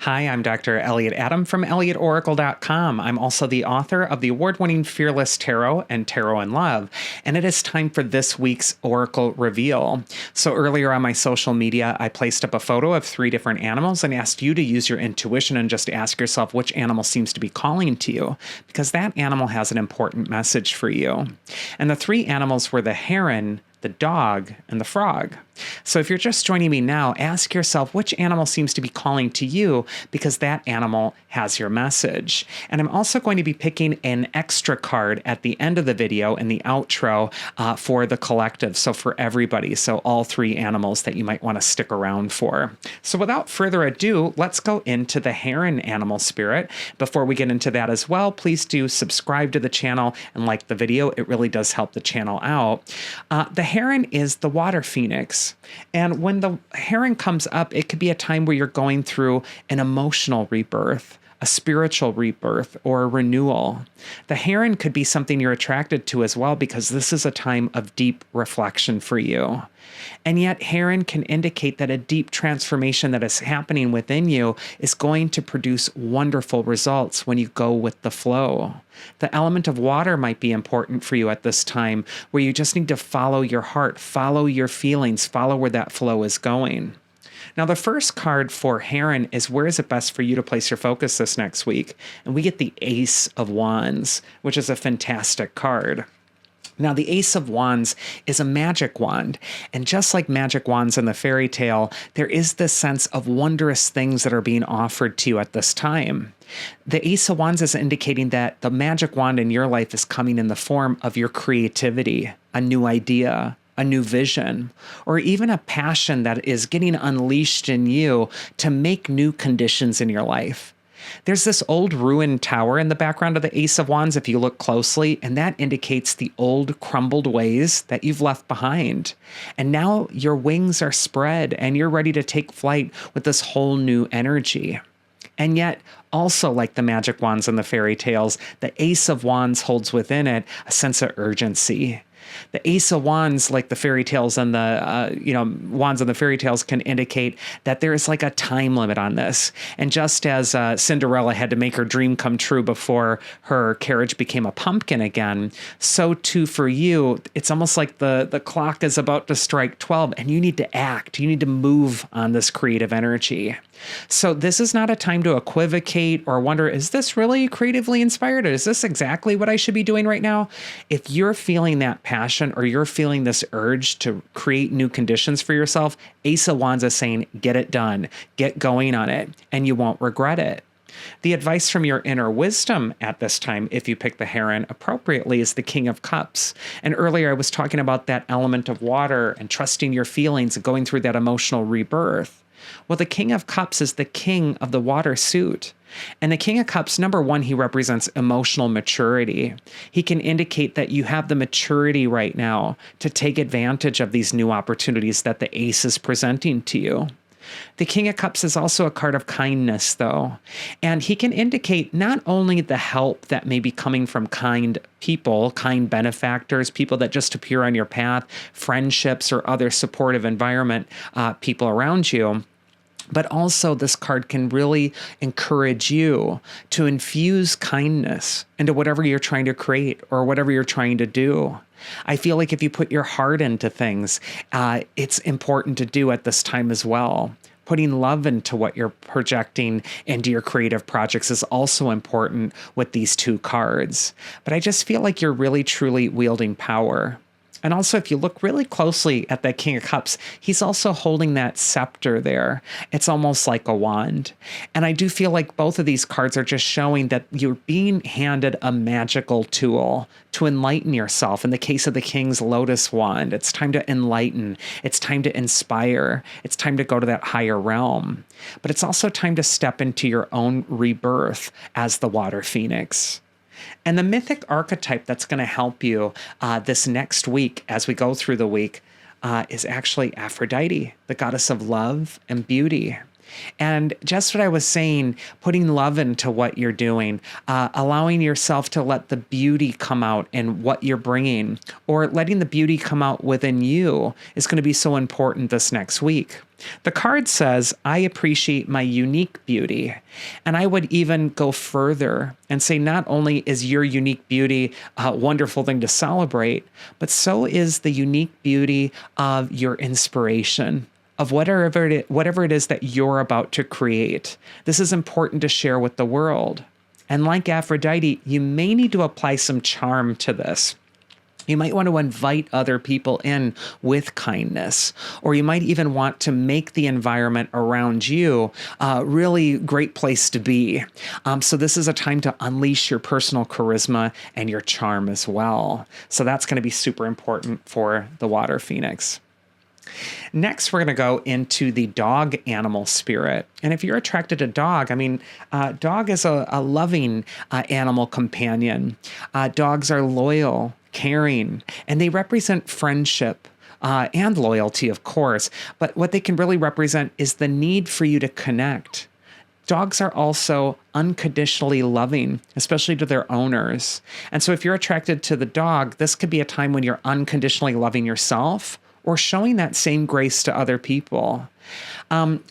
Hi, I'm Dr. Elliot Adam from ElliotOracle.com. I'm also the author of the award-winning Fearless Tarot and Tarot in Love, and it is time for this week's Oracle Reveal. So earlier on my social media, I placed up a photo of 3 different animals and asked you to use your intuition and just ask yourself which animal seems to be calling to you, because that animal has an important message for you. And the 3 animals were the heron, the dog, and the frog. So if you're just joining me now, ask yourself which animal seems to be calling to you, because that animal has your message. And I'm also going to be picking an extra card at the end of the video in the outro for the collective, so for everybody, so all 3 animals that you might want to stick around for. So without further ado, let's go into the heron animal spirit. Before we get into that as well, please do subscribe to the channel and like the video. It really does help the channel out. The heron is the water phoenix. And when the heron comes up, it could be a time where you're going through an emotional rebirth, a spiritual rebirth, or a renewal. The heron could be something you're attracted to as well, because this is a time of deep reflection for you. And yet heron can indicate that a deep transformation that is happening within you is going to produce wonderful results when you go with the flow. The element of water might be important for you at this time, where you just need to follow your heart, follow your feelings, follow where that flow is going. Now, the first card for heron is where is it best for you to place your focus this next week? And we get the Ace of Wands, which is a fantastic card. Now, the Ace of Wands is a magic wand, and just like magic wands in the fairy tale, there is this sense of wondrous things that are being offered to you at this time. The Ace of Wands is indicating that the magic wand in your life is coming in the form of your creativity, a new idea, a new vision, or even a passion that is getting unleashed in you to make new conditions in your life. There's this old ruined tower in the background of the Ace of Wands if you look closely, and that indicates the old crumbled ways that you've left behind. And now your wings are spread and you're ready to take flight with this whole new energy. And yet, also like the magic wands in the fairy tales, the Ace of Wands holds within it a sense of urgency. The Ace of Wands, like the fairy tales and the wands in the fairy tales, can indicate that there is like a time limit on this. And just as Cinderella had to make her dream come true before her carriage became a pumpkin again, so too for you, it's almost like the clock is about to strike 12 and you need to act. You need to move on this creative energy. So this is not a time to equivocate or wonder, is this really creatively inspired? Is this exactly what I should be doing right now? If you're feeling that passion or you're feeling this urge to create new conditions for yourself, Ace of Wands is saying, get it done, get going on it, and you won't regret it. The advice from your inner wisdom at this time, if you pick the heron appropriately, is the King of Cups. And earlier I was talking about that element of water and trusting your feelings and going through that emotional rebirth. Well, the King of Cups is the king of the water suit. And the King of Cups, number one, he represents emotional maturity. He can indicate that you have the maturity right now to take advantage of these new opportunities that the Ace is presenting to you. The King of Cups is also a card of kindness, though, and he can indicate not only the help that may be coming from kind people, kind benefactors, people that just appear on your path, friendships or other supportive environment, people around you, but also this card can really encourage you to infuse kindness into whatever you're trying to create or whatever you're trying to do. I feel like if you put your heart into things, it's important to do at this time as well. Putting love into what you're projecting into your creative projects is also important with these 2 cards. But I just feel like you're really truly wielding power. And also, if you look really closely at that King of Cups, he's also holding that scepter there. It's almost like a wand. And I do feel like both of these cards are just showing that you're being handed a magical tool to enlighten yourself. In the case of the King's Lotus Wand, it's time to enlighten. It's time to inspire. It's time to go to that higher realm. But it's also time to step into your own rebirth as the Water Phoenix. And the mythic archetype that's going to help you this next week as we go through the week is actually Aphrodite, the goddess of love and beauty. And just what I was saying, putting love into what you're doing, allowing yourself to let the beauty come out in what you're bringing, or letting the beauty come out within you is going to be so important this next week. The card says, I appreciate my unique beauty. And I would even go further and say, not only is your unique beauty a wonderful thing to celebrate, but so is the unique beauty of your inspiration, of whatever it is that you're about to create. This is important to share with the world. And like Aphrodite, you may need to apply some charm to this. You might want to invite other people in with kindness, or you might even want to make the environment around you a really great place to be. So this is a time to unleash your personal charisma and your charm as well. So that's going to be super important for the water phoenix. Next, we're going to go into the dog animal spirit. And if you're attracted to dog, dog is a loving animal companion. Dogs are loyal, caring, and they represent friendship and loyalty, of course. But what they can really represent is the need for you to connect. Dogs are also unconditionally loving, especially to their owners. And so if you're attracted to the dog, this could be a time when you're unconditionally loving yourself or showing that same grace to other people.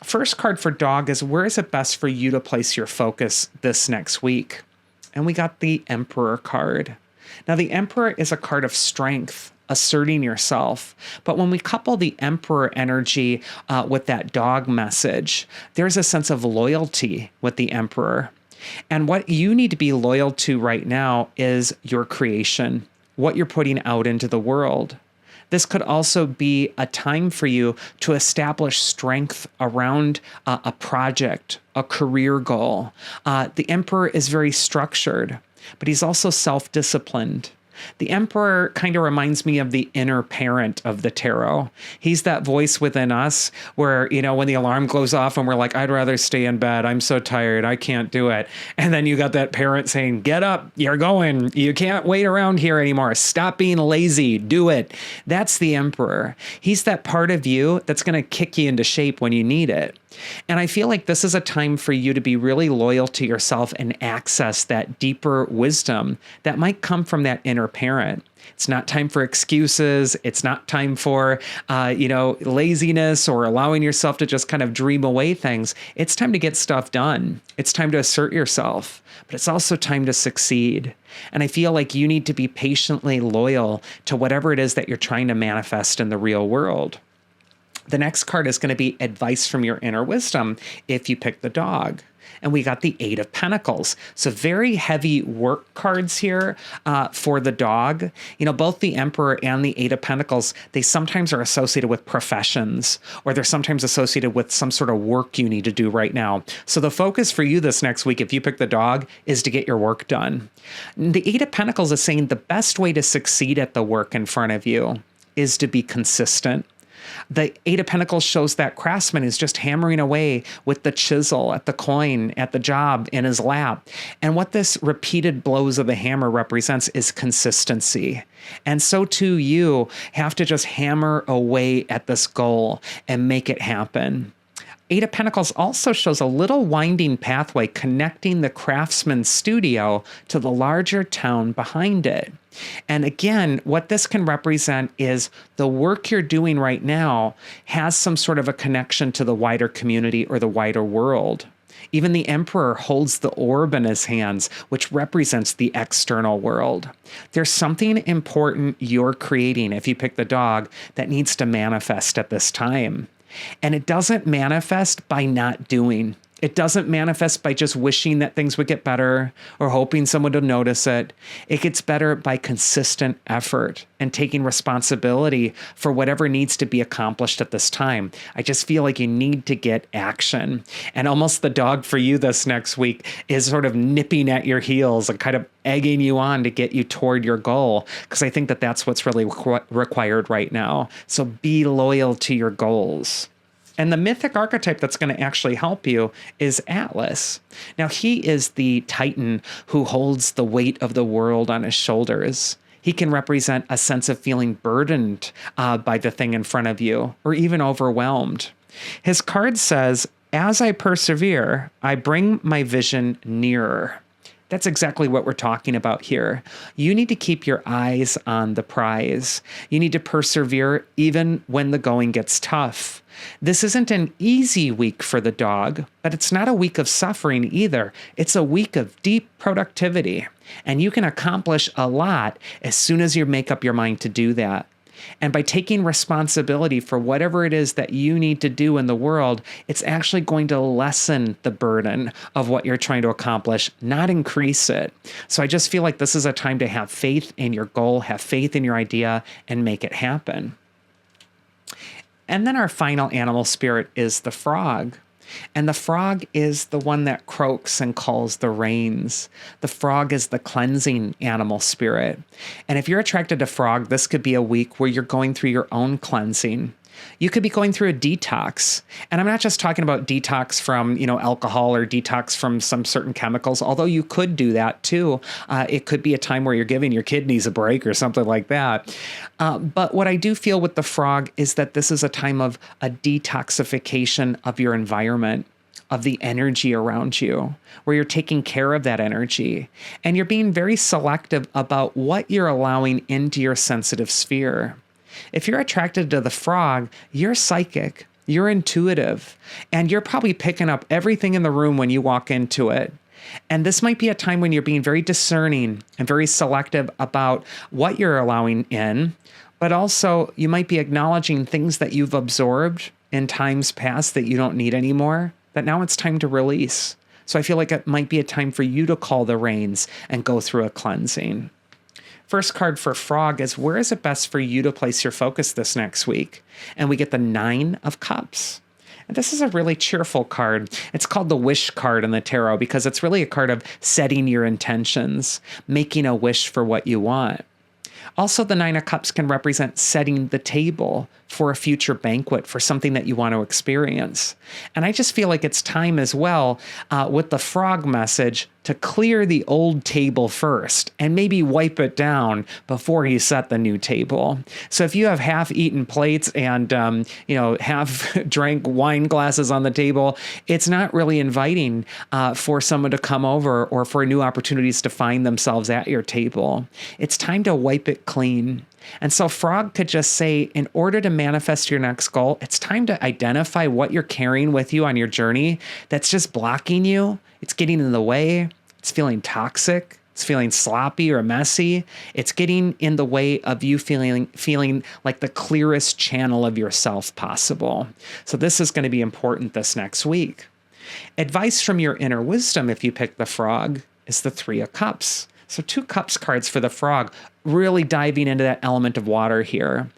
First card for dog is, where is it best for you to place your focus this next week? And we got the Emperor card. Now, the Emperor is a card of strength, asserting yourself. But when we couple the Emperor energy with that dog message, there's a sense of loyalty with the Emperor. And what you need to be loyal to right now is your creation, what you're putting out into the world. This could also be a time for you to establish strength around a project, a career goal. The Emperor is very structured, but he's also self-disciplined. The Emperor kind of reminds me of the inner parent of the tarot. He's that voice within us where, when the alarm goes off and we're like, I'd rather stay in bed. I'm so tired. I can't do it. And then you got that parent saying, get up, you're going. You can't wait around here anymore. Stop being lazy. Do it. That's the Emperor. He's that part of you that's going to kick you into shape when you need it. And I feel like this is a time for you to be really loyal to yourself and access that deeper wisdom that might come from that inner parent. It's not time for excuses. It's not time for, laziness or allowing yourself to just kind of dream away things. It's time to get stuff done. It's time to assert yourself, but it's also time to succeed. And I feel like you need to be patiently loyal to whatever it is that you're trying to manifest in the real world. The next card is going to be advice from your inner wisdom if you pick the dog. And we got the Eight of Pentacles. So very heavy work cards here for the dog. Both the Emperor and the Eight of Pentacles, they sometimes are associated with professions, or they're sometimes associated with some sort of work you need to do right now. So the focus for you this next week, if you pick the dog, is to get your work done. The Eight of Pentacles is saying the best way to succeed at the work in front of you is to be consistent. The Eight of Pentacles shows that craftsman is just hammering away with the chisel at the coin, at the job, in his lap. And what this repeated blows of the hammer represents is consistency. And so too, you have to just hammer away at this goal and make it happen. Eight of Pentacles also shows a little winding pathway connecting the craftsman's studio to the larger town behind it. And again, what this can represent is the work you're doing right now has some sort of a connection to the wider community or the wider world. Even the Emperor holds the orb in his hands, which represents the external world. There's something important you're creating, if you pick the dog, that needs to manifest at this time. And it doesn't manifest by not doing. It doesn't manifest by just wishing that things would get better or hoping someone would notice it. It gets better by consistent effort and taking responsibility for whatever needs to be accomplished at this time. I just feel like you need to get action. And almost the dog for you this next week is sort of nipping at your heels and kind of egging you on to get you toward your goal, because I think that that's what's really required right now. So be loyal to your goals. And the mythic archetype that's going to actually help you is Atlas. Now, he is the Titan who holds the weight of the world on his shoulders. He can represent a sense of feeling burdened by the thing in front of you, or even overwhelmed. His card says, As I persevere, I bring my vision nearer. That's exactly what we're talking about here. You need to keep your eyes on the prize. You need to persevere even when the going gets tough. This isn't an easy week for the dog, but it's not a week of suffering either. It's a week of deep productivity. And you can accomplish a lot as soon as you make up your mind to do that. And by taking responsibility for whatever it is that you need to do in the world, it's actually going to lessen the burden of what you're trying to accomplish, not increase it. So I just feel like this is a time to have faith in your goal, have faith in your idea, and make it happen. And then our final animal spirit is the frog. And the frog is the one that croaks and calls the rains. The frog is the cleansing animal spirit. And if you're attracted to frog, this could be a week where you're going through your own cleansing. You could be going through a detox. And I'm not just talking about detox from, alcohol or detox from some certain chemicals, although you could do that too. It could be a time where you're giving your kidneys a break or something like that. But what I do feel with the frog is that this is a time of a detoxification of your environment, of the energy around you, where you're taking care of that energy. And you're being very selective about what you're allowing into your sensitive sphere. If you're attracted to the frog, you're psychic, you're intuitive, and you're probably picking up everything in the room when you walk into it. And this might be a time when you're being very discerning and very selective about what you're allowing in, but also you might be acknowledging things that you've absorbed in times past that you don't need anymore, that now it's time to release. So I feel like it might be a time for you to call the reins and go through a cleansing. First card for frog is, where is it best for you to place your focus this next week? And we get the 9 of Cups. And this is a really cheerful card. It's called the wish card in the tarot because it's really a card of setting your intentions, making a wish for what you want. Also, the 9 of Cups can represent setting the table for a future banquet, for something that you want to experience. And I just feel like it's time as well with the frog message to clear the old table first and maybe wipe it down before you set the new table. So if you have half-eaten plates and, half-drank wine glasses on the table, it's not really inviting for someone to come over or for new opportunities to find themselves at your table. It's time to wipe it clean. And so frog could just say, in order to manifest your next goal, it's time to identify what you're carrying with you on your journey that's just blocking you. It's getting in the way. It's feeling toxic. It's feeling sloppy or messy. It's getting in the way of you feeling like the clearest channel of yourself possible. So this is going to be important this next week. Advice from your inner wisdom, if you pick the frog, is the 3 of Cups. So 2 Cups cards for the frog, really diving into that element of water here.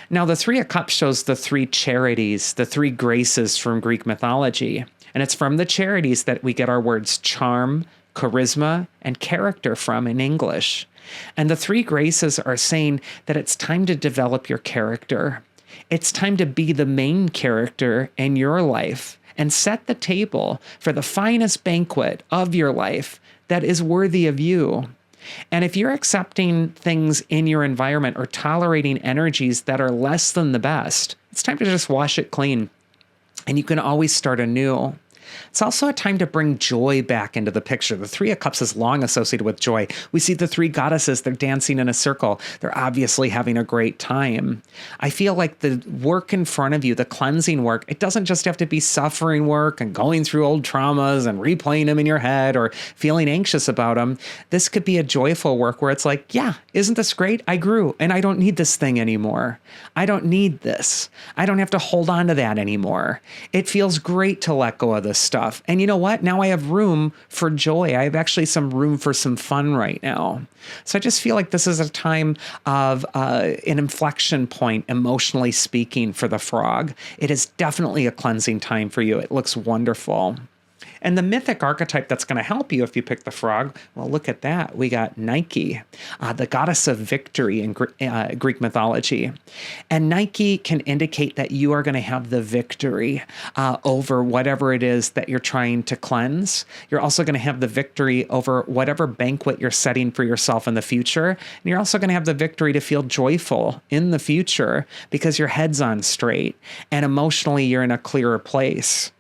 Now, the 3 of Cups shows the 3 charities, the 3 graces from Greek mythology. And it's from the charities that we get our words charm, charisma, and character from in English. And the 3 graces are saying that it's time to develop your character. It's time to be the main character in your life and set the table for the finest banquet of your life that is worthy of you. And if you're accepting things in your environment or tolerating energies that are less than the best, it's time to just wash it clean. And you can always start anew. It's also a time to bring joy back into the picture. The 3 of Cups is long associated with joy. We see the 3 goddesses, they're dancing in a circle. They're obviously having a great time. I feel like the work in front of you, the cleansing work, it doesn't just have to be suffering work and going through old traumas and replaying them in your head or feeling anxious about them. This could be a joyful work where it's like, yeah, isn't this great? I grew and I don't need this thing anymore. I don't need this. I don't have to hold on to that anymore. It feels great to let go of this stuff. And you know what? Now I have room for joy. I have actually some room for some fun right now. So I just feel like this is a time of an inflection point, emotionally speaking, for the frog. It is definitely a cleansing time for you. It looks wonderful. And the mythic archetype that's going to help you if you pick the frog, well, look at that. We got Nike, the goddess of victory in Greek mythology. And Nike can indicate that you are going to have the victory over whatever it is that you're trying to cleanse. You're also going to have the victory over whatever banquet you're setting for yourself in the future. And you're also going to have the victory to feel joyful in the future because your head's on straight and emotionally you're in a clearer place.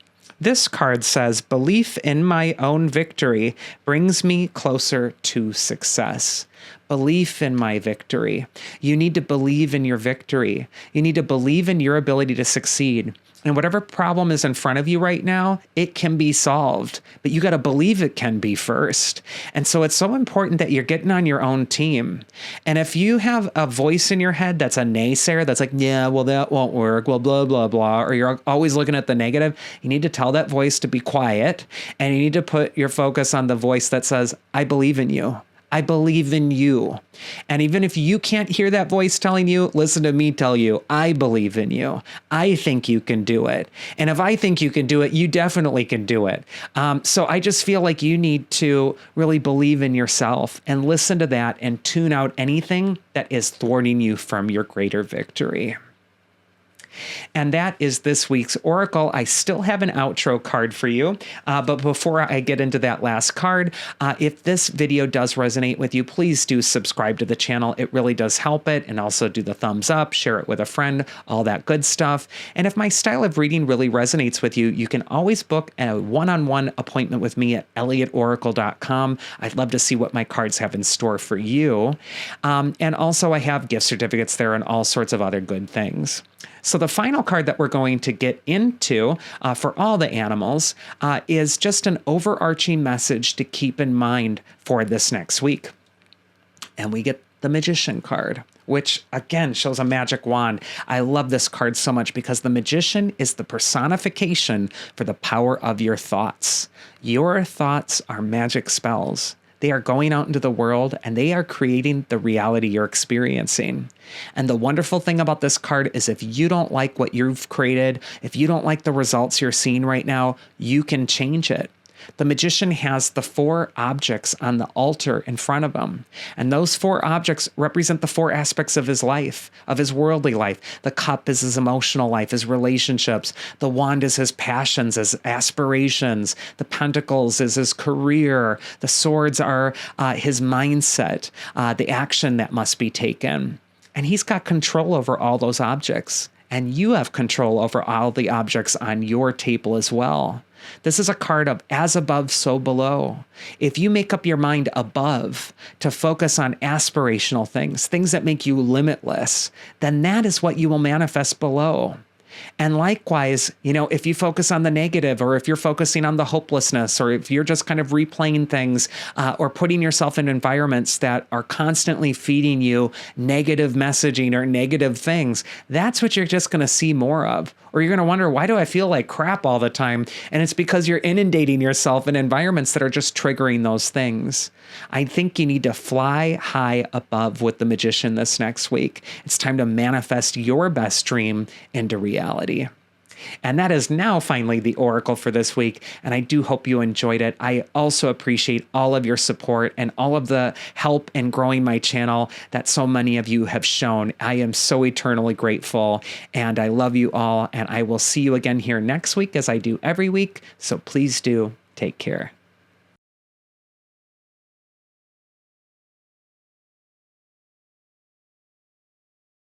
This card says, belief in my own victory brings me closer to success. Belief in my victory. You need to believe in your victory. You need to believe in your ability to succeed. And whatever problem is in front of you right now, it can be solved, but you got to believe it can be first. And so it's so important that you're getting on your own team. And if you have a voice in your head that's a naysayer, that's like, yeah, well, that won't work, well, blah, blah, blah, or you're always looking at the negative, you need to tell that voice to be quiet. And you need to put your focus on the voice that says, I believe in you. I believe in you. And even if you can't hear that voice telling you, listen to me tell you, I believe in you. I think you can do it. And if I think you can do it, you definitely can do it. So I just feel like you need to really believe in yourself and listen to that and tune out anything that is thwarting you from your greater victory. And that is this week's Oracle. I still have an outro card for you. But before I get into that last card, if this video does resonate with you, please do subscribe to the channel. It really does help it. And also do the thumbs up, share it with a friend, all that good stuff. And if my style of reading really resonates with you, you can always book a one-on-one appointment with me at elliotoracle.com. I'd love to see what my cards have in store for you. And also I have gift certificates there and all sorts of other good things. So the final card that we're going to get into for all the animals is just an overarching message to keep in mind for this next week. And we get the Magician card, which again shows a magic wand. I love this card so much because the Magician is the personification for the power of your thoughts. Your thoughts are magic spells. They are going out into the world and they are creating the reality you're experiencing. And the wonderful thing about this card is if you don't like what you've created, if you don't like the results you're seeing right now, you can change it. The Magician has the 4 objects on the altar in front of him. And those 4 objects represent the 4 aspects of his life, of his worldly life. The cup is his emotional life, his relationships. The wand is his passions, his aspirations. The pentacles is his career. The swords are his mindset, the action that must be taken. And he's got control over all those objects. And you have control over all the objects on your table as well. This is a card of as above, so below. If you make up your mind above to focus on aspirational things, things that make you limitless, then that is what you will manifest below. And likewise, if you focus on the negative, or if you're focusing on the hopelessness, or if you're just kind of replaying things or putting yourself in environments that are constantly feeding you negative messaging or negative things, that's what you're just going to see more of. Or you're going to wonder, why do I feel like crap all the time? And it's because you're inundating yourself in environments that are just triggering those things. I think you need to fly high above with the Magician this next week. It's time to manifest your best dream into reality. And that is now finally the Oracle for this week. And I do hope you enjoyed it. I also appreciate all of your support and all of the help in growing my channel that so many of you have shown. I am so eternally grateful, and I love you all. And I will see you again here next week as I do every week. So please do take care.